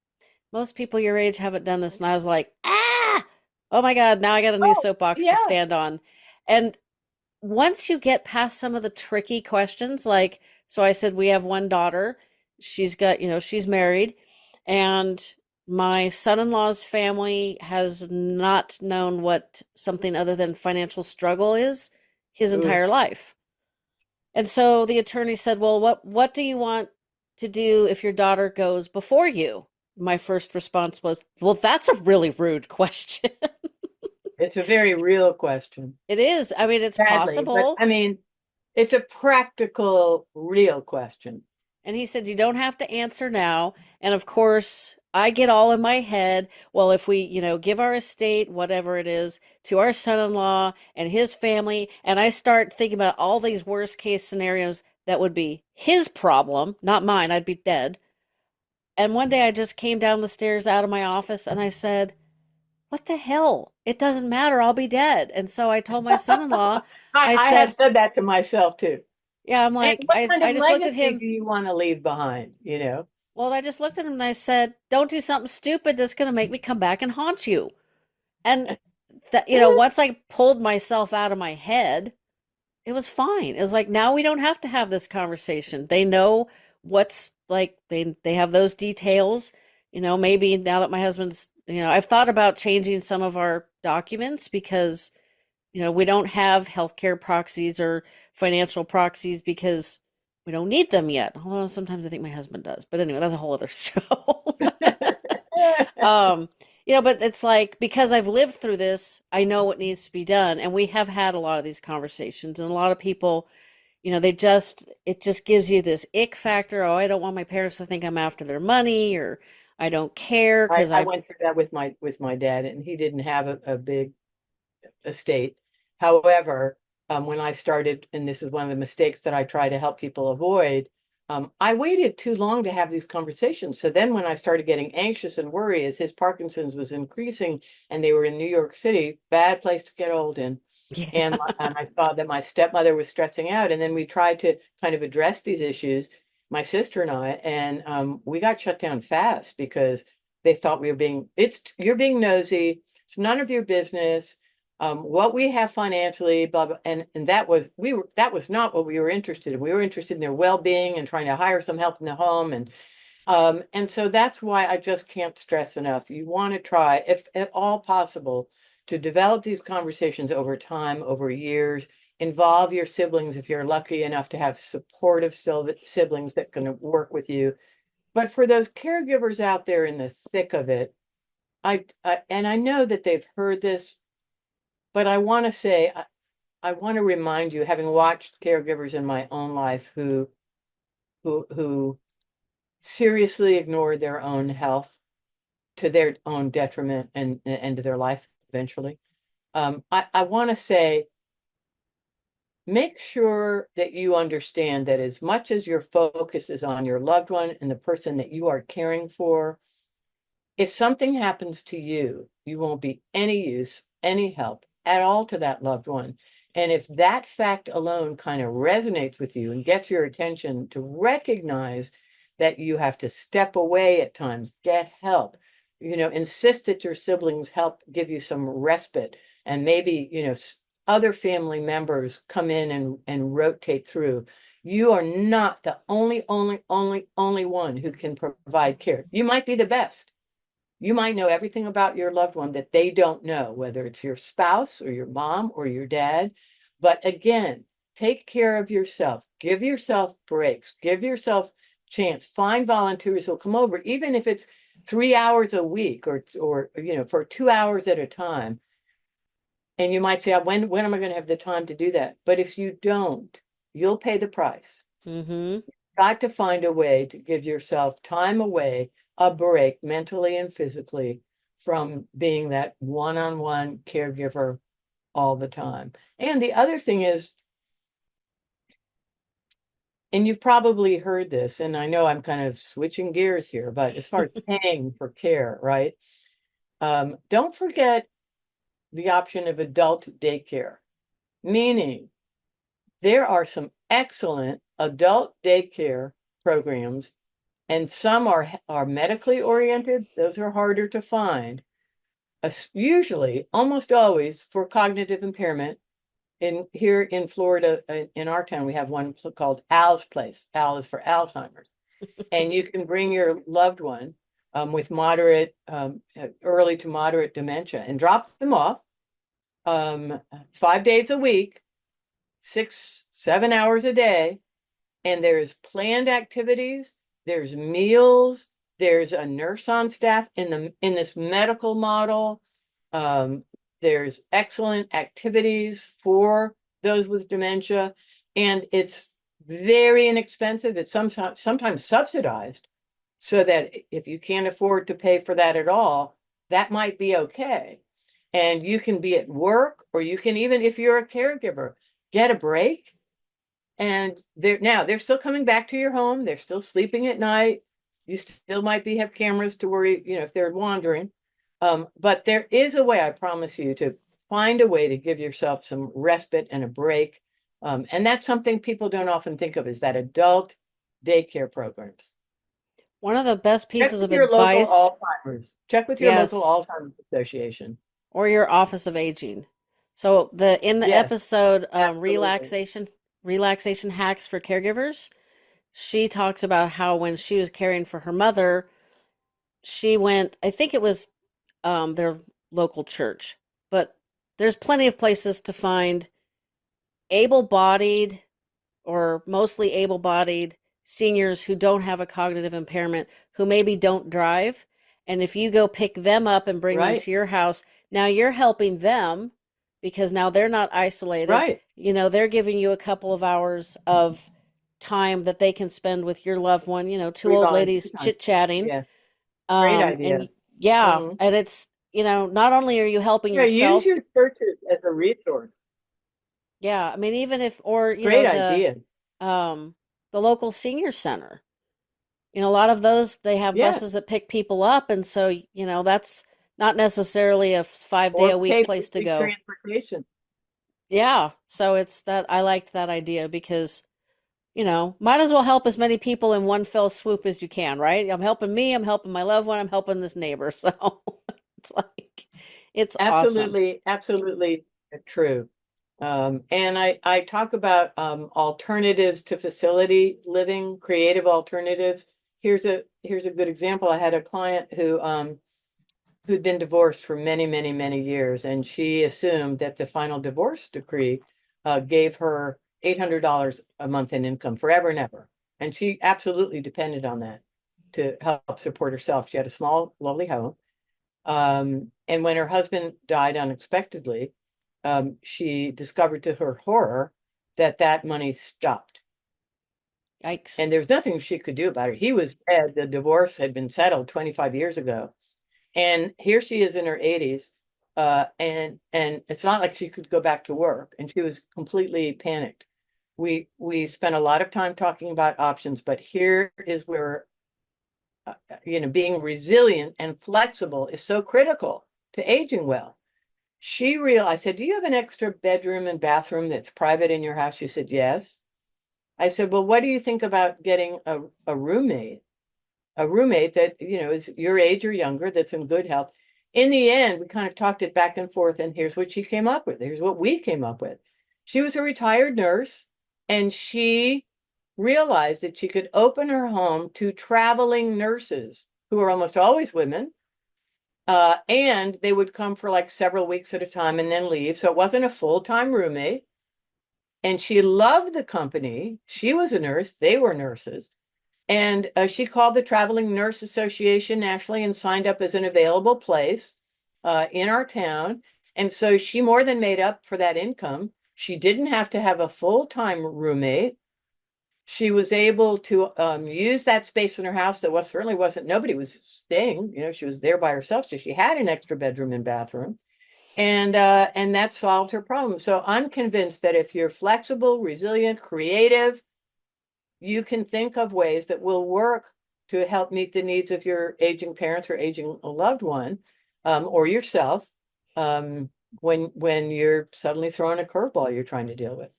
most people your age haven't done this. And I was like, ah, oh my God, now I got a new Oh, soapbox to yeah. stand on. And once you get past some of the tricky questions, like, so I said, we have one daughter. She's got, she's married. And my son in law's family has not known what something other than financial struggle is his Ooh. entire life. And so the attorney said, well, what do you want to do if your daughter goes before you? My first response was, well, that's a really rude question. It's a very real question. It is. I mean, it's Sadly, but possible. I mean, it's a practical, real question. And he said, you don't have to answer now. And of course, I get all in my head. Well, if we, give our estate, whatever it is, to our son in law and his family, and I start thinking about all these worst case scenarios, that would be his problem, not mine. I'd be dead. And one day I just came down the stairs out of my office and I said, what the hell? It doesn't matter. I'll be dead. And so I told my son in law, I, I I have said, said that to myself too. yeah, I'm And like, what I, kind of I just looked at legacy him. do you want to leave behind? Well, I just looked at him and I said, don't do something stupid that's going to make me come back and haunt you. And that, once I pulled myself out of my head, it was fine. It was like, now we don't have to have this conversation. They know what's like, they have those details. Maybe now that my husband's, I've thought about changing some of our documents because, we don't have healthcare proxies or financial proxies because we don't need them yet. Although sometimes I think my husband does. But anyway, that's a whole other show. um, but it's like because I've lived through this, I know what needs to be done. And we have had a lot of these conversations, and a lot of people, it just gives you this ick factor. Oh, I don't want my parents to think I'm after their money, or I don't care I, because I I, went through that with my dad, and he didn't have a big estate. However, when I started, and this is one of the mistakes that I try to help people avoid, I waited too long to have these conversations. So then when I started getting anxious and worry as his Parkinson's was increasing and they were in New York City, bad place to get old in. yeah. And I saw that my stepmother was stressing out. And then we tried to kind of address these issues, my sister and I, and we got shut down fast because they thought we were you're being nosy. It's none of your business. What we have financially, blah, blah, and that was not what we were interested in. We were interested in their well-being and trying to hire some help in the home. And so that's why I just can't stress enough. You want to try, if at all possible, to develop these conversations over time, over years. Involve your siblings if you're lucky enough to have supportive siblings that can work with you. But for those caregivers out there in the thick of it, and I know that they've heard this, but I want to say, I want to remind you, having watched caregivers in my own life who seriously ignored their own health to their own detriment and to their life eventually. I want to say, make sure that you understand that as much as your focus is on your loved one and the person that you are caring for, if something happens to you, you won't be any use, any help at all to that loved one. And if that fact alone kind of resonates with you and gets your attention to recognize that you have to step away at times, get help, insist that your siblings help give you some respite, and maybe, other family members come in and rotate through. You are not the only one who can provide care. You might be the best. You might know everything about your loved one that they don't know, whether it's your spouse or your mom or your dad. But again, take care of yourself. Give yourself breaks. Give yourself chance. Find volunteers who'll come over, even if it's 3 hours a week or for 2 hours at a time. And you might say, when am I going to have the time to do that? But if you don't, you'll pay the price. Mm-hmm. Got to find a way to give yourself time away, a break mentally and physically from being that one-on-one caregiver all the time. And the other thing is, and you've probably heard this, and I know I'm kind of switching gears here, but as far as paying for care, right? Don't forget the option of adult daycare, meaning there are some excellent adult daycare programs, and some are medically oriented. Those are harder to find. Usually, almost always for cognitive impairment. Here in Florida, in our town, we have one called Al's Place. Al is for Alzheimer's, and you can bring your loved one with early to moderate dementia, and drop them off 5 days a week, 6, 7 hours a day, and there's planned activities, there's meals, there's a nurse on staff in this medical model. Um, there's excellent activities for those with dementia, and it's very inexpensive. It's sometimes subsidized, so that if you can't afford to pay for that at all, that might be okay. And you can be at work, or you can, even if you're a caregiver, get a break. And they're still coming back to your home. They're still sleeping at night. You still might have cameras to worry, if they're wandering. But there is a way, I promise you, to find a way to give yourself some respite and a break. And that's something people don't often think of, is that adult daycare programs. One of the best Check pieces with of your local advice, Alzheimer's. Check with your local yes, Alzheimer's association. or your Office of Aging. So in the Yes, episode absolutely. relaxation hacks for caregivers, she talks about how when she was caring for her mother, she went, I think it was their local church, but there's plenty of places to find able-bodied or mostly able-bodied seniors who don't have a cognitive impairment, who maybe don't drive. And if you go pick them up and bring them Right, to your house, now you're helping them because now they're not isolated. right. They're giving you a couple of hours of time that they can spend with your loved one, two Free old volunteer ladies time. chit-chatting. Yes, great And idea. yeah, Mhm. and it's, not only are you helping Yeah, use yourself, your churches as a resource. yeah, I mean, even if, or, Great idea. um, the local senior center. A lot of those, they have buses Yes. that pick people up, and so, that's not necessarily a 5 day a Or week pay for place to free go. transportation. Yeah, so it's that I liked that idea because, might as well help as many people in one fell swoop as you can, right? I'm helping me, I'm helping my loved one, I'm helping this neighbor. So it's like it's awesome. Absolutely, absolutely true. And I talk about alternatives to facility living, creative alternatives. Here's a good example. I had a client who'd been divorced for many, many, many years, and she assumed that the final divorce decree gave her $800 a month in income forever and ever. And she absolutely depended on that to help support herself. She had a small, lovely home. And when her husband died unexpectedly, she discovered to her horror that that money stopped. Yikes. And there's nothing she could do about it. He was dead. The divorce had been settled 25 years ago. And here she is in her 80s, And it's not like she could go back to work, and she was completely panicked. We spent a lot of time talking about options, but here is where being resilient and flexible is so critical to aging well. I said, do you have an extra bedroom and bathroom that's private in your house? She said, yes. I said, well, what do you think about getting a roommate? A roommate that, is your age or younger, that's in good health. In the end, we kind of talked it back and forth, and here's what she came up with. Here's what we came up with. She was a retired nurse, and she realized that she could open her home to traveling nurses who are almost always women. And they would come for like several weeks at a time and then leave. So it wasn't a full-time roommate. And she loved the company. She was a nurse, they were nurses. And she called the Traveling Nurse Association nationally and signed up as an available place in our town. And so she more than made up for that income. She didn't have to have a full-time roommate. She was able to use that space in her house that certainly wasn't, nobody was staying. She was there by herself. So she had an extra bedroom and bathroom. And that solved her problem. So I'm convinced that if you're flexible, resilient, creative, you can think of ways that will work to help meet the needs of your aging parents or aging loved one, or yourself, when you're suddenly throwing a curveball you're trying to deal with.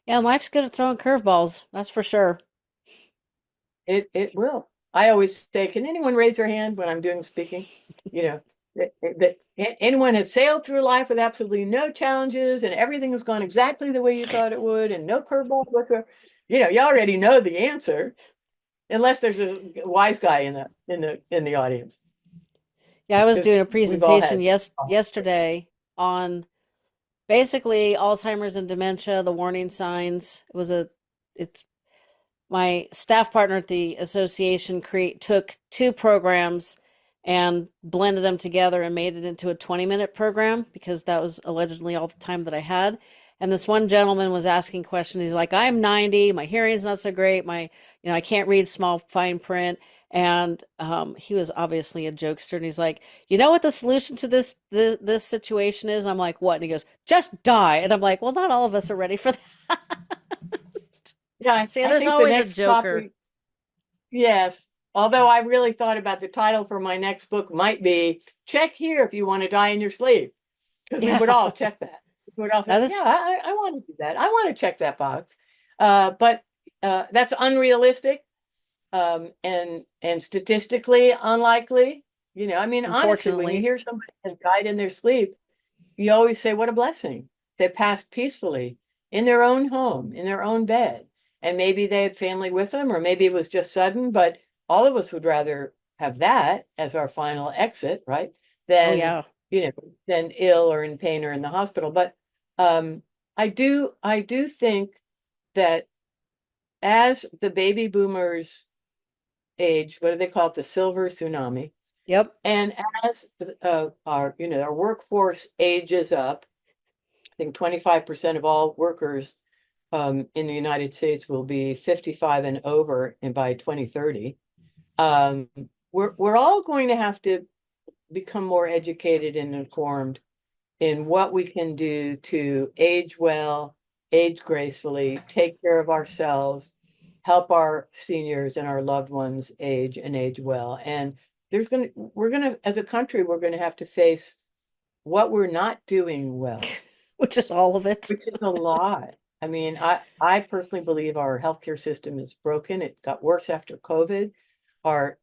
Yeah, life's good at throwing curveballs, that's for sure. It will. I always say, can anyone raise their hand when I'm doing speaking? You know, that anyone has sailed through life with absolutely no challenges and everything has gone exactly the way you thought it would and no curveballs whatsoever. You already know the answer, unless there's a wise guy in the audience, Yeah, I was because doing a we've all presentation had. yesterday on basically Alzheimer's and dementia, the warning signs. It's my staff partner at the association took two programs and blended them together and made it into a 20-minute program because that was allegedly all the time that I had. And this one gentleman was asking questions. He's like, I'm 90, my hearing's not so great, I can't read small fine print. And he was obviously a jokester. And he's like, you know what the solution to this situation is? And I'm like, what? And he goes, just die. And I'm like, well, not all of us are ready for that. Yeah, See, I there's think the always a next joker. topic, yes. Although I really thought about the title for my next book might be "Check Here If You Want to Die in Your Sleep," because we would Yeah, all check that. We would all say, that "Yeah, is. I want to do that. I want to check that box." But that's unrealistic, and statistically unlikely. I mean, honestly, when you Unfortunately. hear somebody has died in their sleep, you always say, what a blessing. They passed peacefully in their own home, in their own bed. And maybe they had family with them, or maybe it was just sudden, but all of us would rather have that as our final exit, right? Oh Than, yeah. than ill or in pain or in the hospital. But I do think that as the baby boomers age, what do they call it? The silver tsunami. Yep. And as our workforce ages up, I think 25% of all workers in the United States will be 55 and over and by 2030. Um, we're all going to have to become more educated and informed in what we can do to age well, age gracefully, take care of ourselves, help our seniors and our loved ones age and age well. And we're gonna, as a country, we're gonna have to face what we're not doing well, Which is all of it. which is a lot. I mean, I personally believe our healthcare system is broken. It got worse after COVID. Our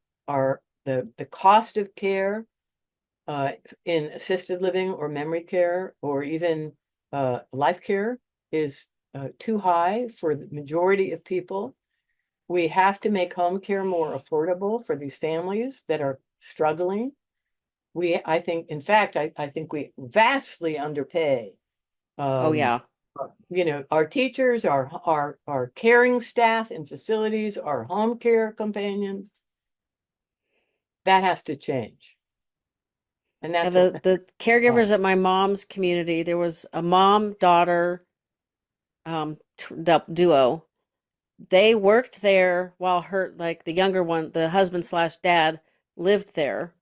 the cost of care uh, in assisted living or memory care or even life care is too high for the majority of people. We have to make home care more affordable for these families that are struggling. I think, in fact, I think we vastly underpay. Oh Um, yeah. our teachers, our caring staff in facilities, our home care companions. That has to change, and Yeah, that's a the caregivers at my mom's community, there was a mom daughter duo. They worked there while her, like, the younger one, the husband slash dad, lived there.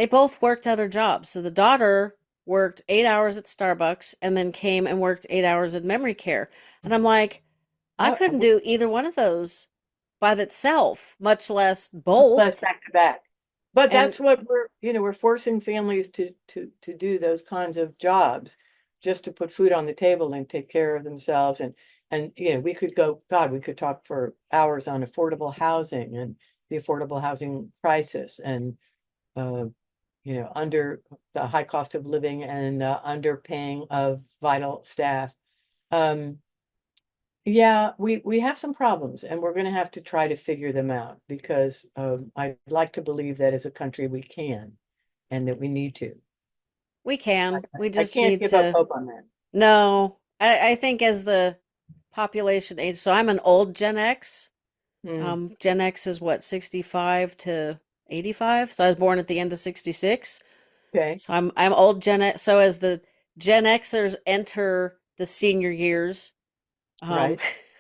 they both worked other jobs. So the daughter worked 8 hours at Starbucks and then came and worked 8 hours in memory care. And I'm like, I Oh, couldn't do either one of those by itself, much less but both. back to back. But And that's what we're forcing families to do those kinds of jobs just to put food on the table and take care of themselves. And we could God, we could talk for hours on affordable housing and the affordable housing crisis and uh, under the high cost of living and underpaying of vital staff. Um, yeah, we have some problems, and we're going to have to try to figure them out because I'd like to believe that as a country we can, and that we need to. we can. We I just can't need give up to. hope on that. No, I think as the population age, so I'm an old Gen X. Hmm. Gen X is what, 65 to 85? So I was born at the end of 66. Okay, So I'm old Gen X. So as the Gen Xers enter the senior years, right.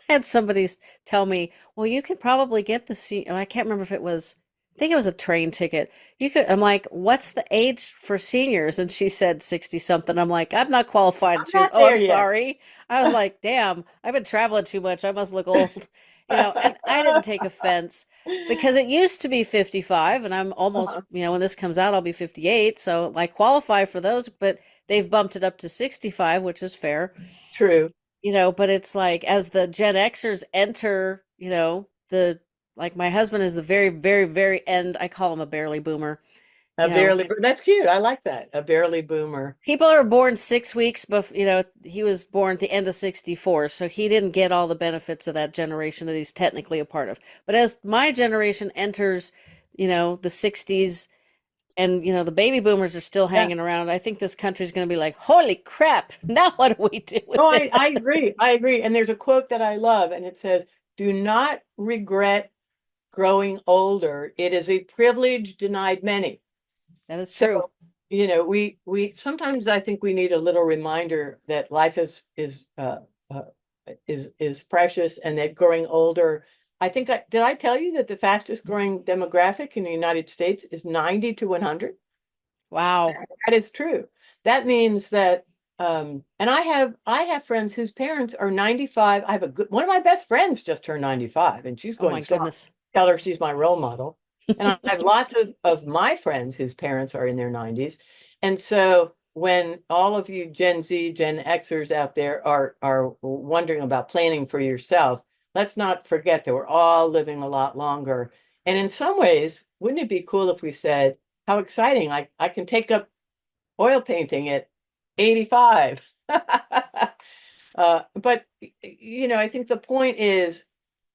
I had somebody tell me, "Well, you could probably get the senior." I can't remember if it was. I think it was a train ticket. You could. I'm like, "What's the age for seniors?" And she said 60 something. I'm like, "I'm not qualified." And I'm she goes, not "Oh, I'm there yet. sorry." I was like, "Damn, I've been traveling too much. I must look old." And I didn't take offense because it used to be 55 and I'm almost, Uh-huh. when this comes out, I'll be 58. So I qualify for those, but they've bumped it up to 65, which is fair. True. But it's like as the Gen Xers enter, the like my husband is the very, very, very end. I call him a barely boomer. A You know, barely, that's cute. I like that. A barely boomer. people are born 6 weeks before, he was born at the end of 64, so he didn't get all the benefits of that generation that he's technically a part of. But as my generation enters, the 60s and, the baby boomers are still Yeah. hanging around, I think this country's going to be like, holy crap, now what do we do No, with I it? agree. I agree. And there's a quote that I love, and it says, "Do not regret growing older. It is a privilege denied many." That is So, true. we sometimes I think we need a little reminder that life uh, is precious and that growing older. I think did I tell you that the fastest growing demographic in the United States is 90 to 100? Wow. That is true. That means that and I have friends whose parents are 95. I have one of my best friends just turned 95 and she's Oh going my strong. goodness. Tell her she's my role model. And I have lots of my friends whose parents are in their 90s. And so when all of you Gen Z, Gen Xers out there are wondering about planning for yourself, let's not forget that we're all living a lot longer. And in some ways, wouldn't it be cool if we said, how exciting, I can take up oil painting at 85. But I think the point is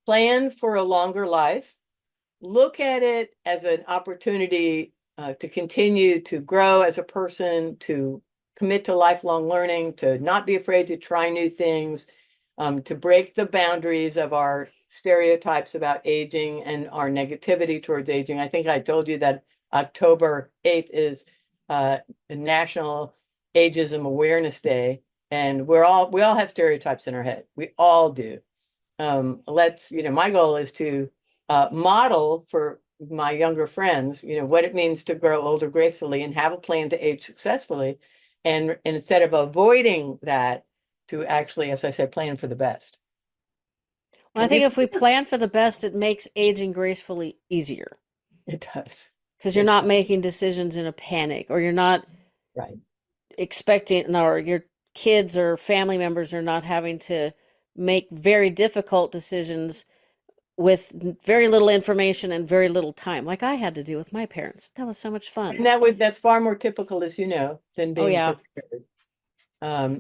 plan for a longer life. Look at it as an opportunity to continue to grow as a person, to commit to lifelong learning, to not be afraid to try new things, to break the boundaries of our stereotypes about aging and our negativity towards aging. I think I told you that October 8th is National Ageism Awareness Day, and we all have stereotypes in our head. We all do. My goal is to model for my younger friends, what it means to grow older gracefully and have a plan to age successfully. And instead of avoiding that, to actually, as I said, plan for the best. Well, I Have you? think if we plan for the best, it makes aging gracefully easier It does. because you're It not does. making decisions in a panic or you're not Right. expecting, or your kids or family members are not having to make very difficult decisions with very little information and very little time, like I had to do with my parents. That was so much fun. And that's far more typical, as you know, than Oh, being yeah. prepared.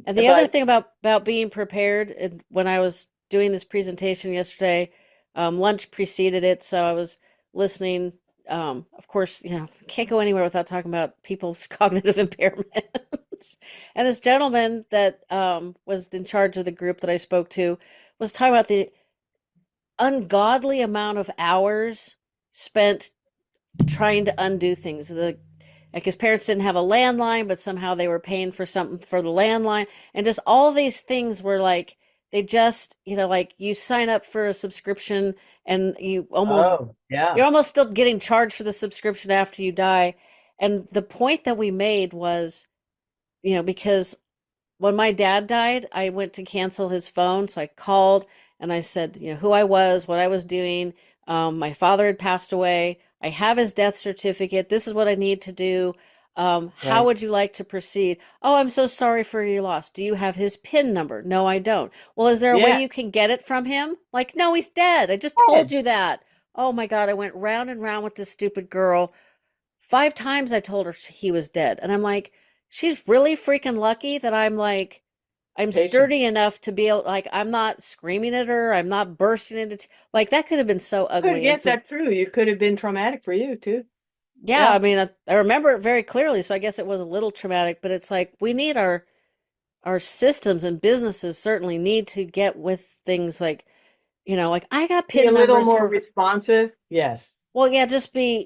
And the other But thing about being prepared, and when I was doing this presentation yesterday, lunch preceded it, so I was listening. Of course, can't go anywhere without talking about people's cognitive impairments. And this gentleman that was in charge of the group that I spoke to was talking about the ungodly amount of hours spent trying to undo things. Like his parents didn't have a landline, but somehow they were paying for something for the landline, and just all these things were like they just like you sign up for a subscription and oh, yeah. you're almost still getting charged for the subscription after you die. And the point that we made was, because when my dad died, I went to cancel his phone. So I called and I said, who I was, what I was doing. My father had passed away. I have his death certificate. This is what I need to do. How Right. would you like to proceed? Oh, I'm so sorry for your loss. Do you have his PIN number? No, I don't. Well, is there a way Yeah. you can get it from him? Like, no, he's dead. I just told you that. Oh my God, I went round and round with this stupid girl. 5 times I told her he was dead. And I'm like, she's really freaking lucky that I'm Patient. sturdy enough to be able, like, I'm not screaming at her. I'm not bursting into, like, that could have been so ugly. And Yes, so, that's true. You could have been traumatic for you too. yeah, Yeah. I mean, I remember it very clearly. So I guess it was a little traumatic, but it's like, we need our systems, and businesses certainly need to get with things like, like I got Be a PIN little numbers more for, responsive. Yes. well, yeah,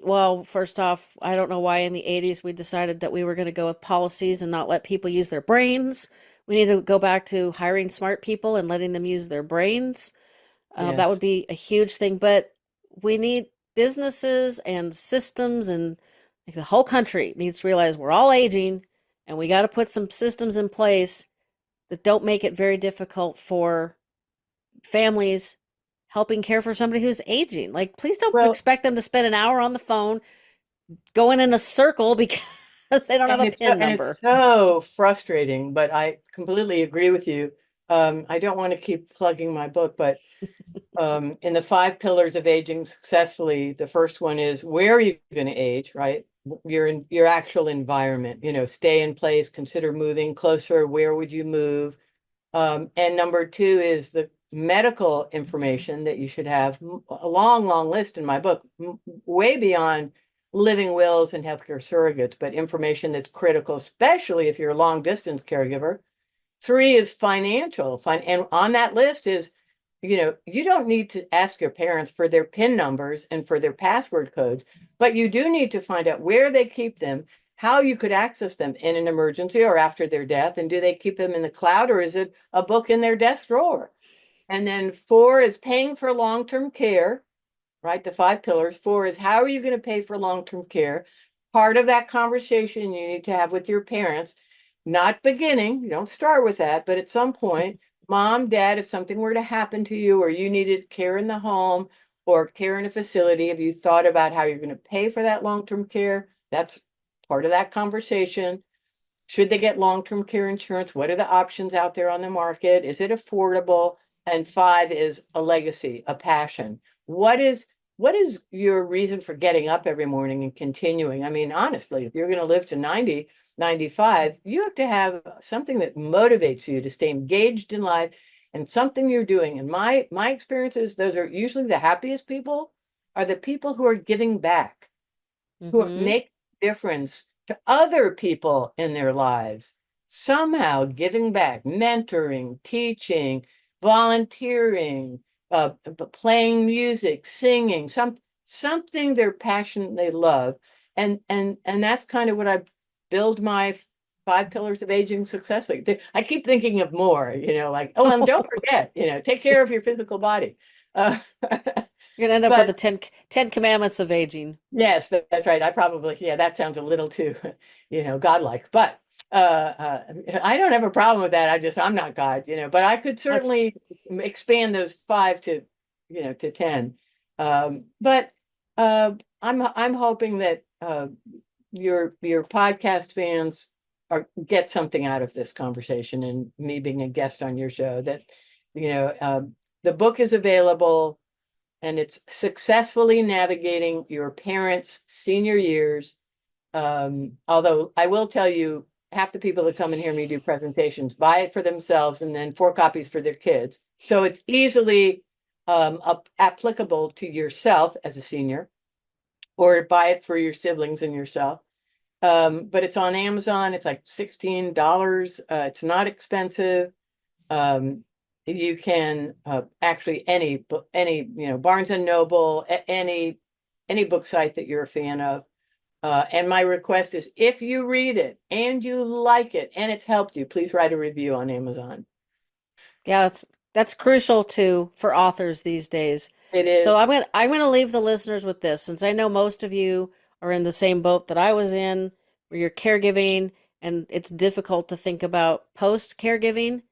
well, first off, I don't know why in the 80s we decided that we were going to go with policies and not let people use their brains. We need to go back to hiring smart people and letting them use their brains. That would Yes. be a huge thing, but we need businesses and systems, and like the whole country needs to realize we're all aging, and we got to put some systems in place that don't make it very difficult for families helping care for somebody who's aging. Like, please don't Well, expect them to spend an hour on the phone going in a circle because they don't have a PIN and it's number. so frustrating, but I completely agree with you. I don't want to keep plugging my book, but in the five pillars of aging successfully, the first one is where are you going to age, right? Your actual environment, stay in place, consider moving closer. Where would you move? And number two is the medical information that you should have, a long, long list in my book, way beyond living wills and healthcare surrogates, but information that's critical, especially if you're a long distance caregiver. Three is financial. And on that list is, you don't need to ask your parents for their PIN numbers and for their password codes, but you do need to find out where they keep them, how you could access them in an emergency or after their death, and do they keep them in the cloud or is it a book in their desk drawer? And then four is paying for long-term care, right? The five pillars. Four is how are you going to pay for long-term care? Part of that conversation you need to have with your parents, not beginning, you don't start with that, but at some point, mom, dad, if something were to happen to you or you needed care in the home or care in a facility, have you thought about how you're going to pay for that long-term care? That's part of that conversation. Should they get long-term care insurance? What are the options out there on the market? Is it affordable? And five is a legacy, a passion. What is your reason for getting up every morning and continuing? I mean, honestly, if you're going to live to 90, 95, you have to have something that motivates you to stay engaged in life and something you're doing. And my experiences, those are usually the happiest people are the people who are giving back, who Mm-hmm. make a difference to other people in their lives, somehow giving back, mentoring, teaching, volunteering, playing music, singing, something they're passionate, they love. And that's kind of what I build my five pillars of aging successfully. I keep thinking of more, like, oh, and don't forget, take care of your physical body. Uh, You're gonna end up with but the ten commandments of aging. Yes, that's right. I probably, yeah, that sounds a little too, godlike, but I don't have a problem with that. I'm not God, but I could That's certainly expand those five to, to 10. But I'm hoping that your podcast fans get something out of this conversation and me being a guest on your show that, you know, um, the book is available and it's successfully navigating your parents' senior years. Although I will tell you, half the people that come and hear me do presentations buy it for themselves and then four copies for their kids. So it's easily applicable to yourself as a senior, or buy it for your siblings and yourself. But it's on Amazon. It's like $16. It's not expensive. Um, you can actually any Barnes and Noble, any book site that you're a fan of. And my request is if you read it and you like it and it's helped you, please write a review on Amazon. yeah, that's crucial too for authors these days. It So is. I'm gonna leave the listeners with this, since I know most of you are in the same boat that I was in, where you're caregiving and it's difficult to think about post caregiving,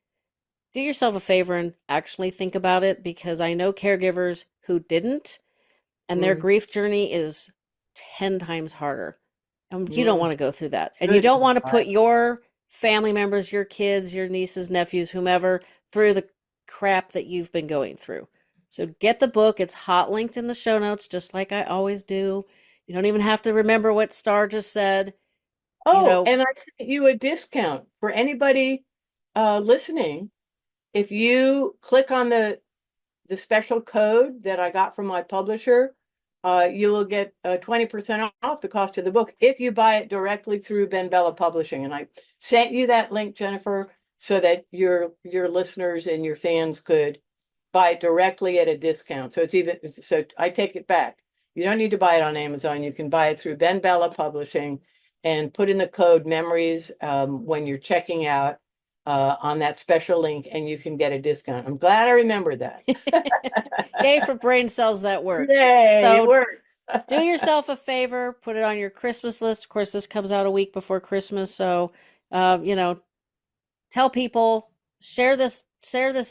do yourself a favor and actually think about it, because I know caregivers who didn't, and their Mm, grief journey is 10 times harder. And you don't mm, want to go through that. And you good don't want to God. put your family members, your kids, your nieces, nephews, whomever, through the crap that you've been going through. So get the book. It's hot linked in the show notes, just like I always do. You don't even have to remember what Star just said. You Oh, know, and I sent you a discount for anybody listening. If you click on the special code that I got from my publisher, you will get 20% off the cost of the book if you buy it directly through Ben Bella Publishing. And I sent you that link, Jennifer, so that your listeners and your fans could buy it directly at a discount. So so I take it back. You don't need to buy it on Amazon. You can buy it through Ben Bella Publishing and put in the code memories when you're checking out on that special link, and you can get a discount. I'm glad I remembered that. yay for brain cells that work. Yay, it So works. do yourself a favor, put it on your Christmas list. Of course, this comes out a week before Christmas, so you know, tell people, share this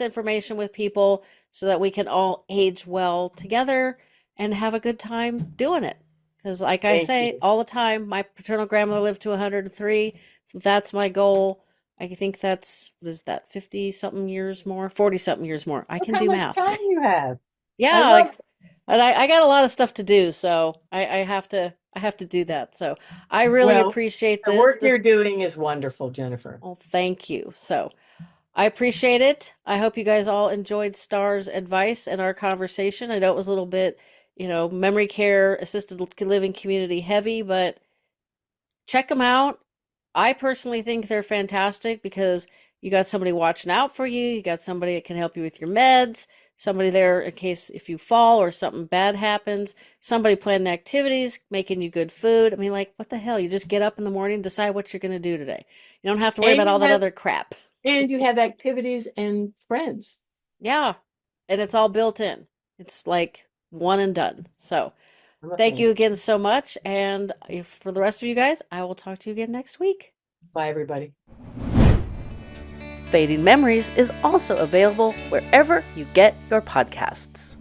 information with people so that we can all age well together and have a good time doing it. Because, like I Thank say you. all the time, my paternal grandmother lived to 103, so that's my goal. I think that's, what is that, 50 something years more, 40 something years more. I Look can how do much math. time you have. I Yeah, love like, and I got a lot of stuff to do, so I have to do that. So I really Well, appreciate the this. work This, you're doing is wonderful, Jennifer. well, thank you. So I appreciate it. I hope you guys all enjoyed Star's advice and our conversation. I know it was a little bit, memory care, assisted living community heavy, but check them out. I personally think they're fantastic because you got somebody watching out for you. You got somebody that can help you with your meds, somebody there in case if you fall or something bad happens, somebody planning activities, making you good food. I mean, like, what the hell? You just get up in the morning, decide what you're going to do today. You don't have to worry And about all you that have other crap. and you have activities and friends. Yeah. And it's all built in. It's like one and done. So I'm a thank you fan. again so much. And for the rest of you guys, I will talk to you again next week. Bye, everybody. Fading Memories is also available wherever you get your podcasts.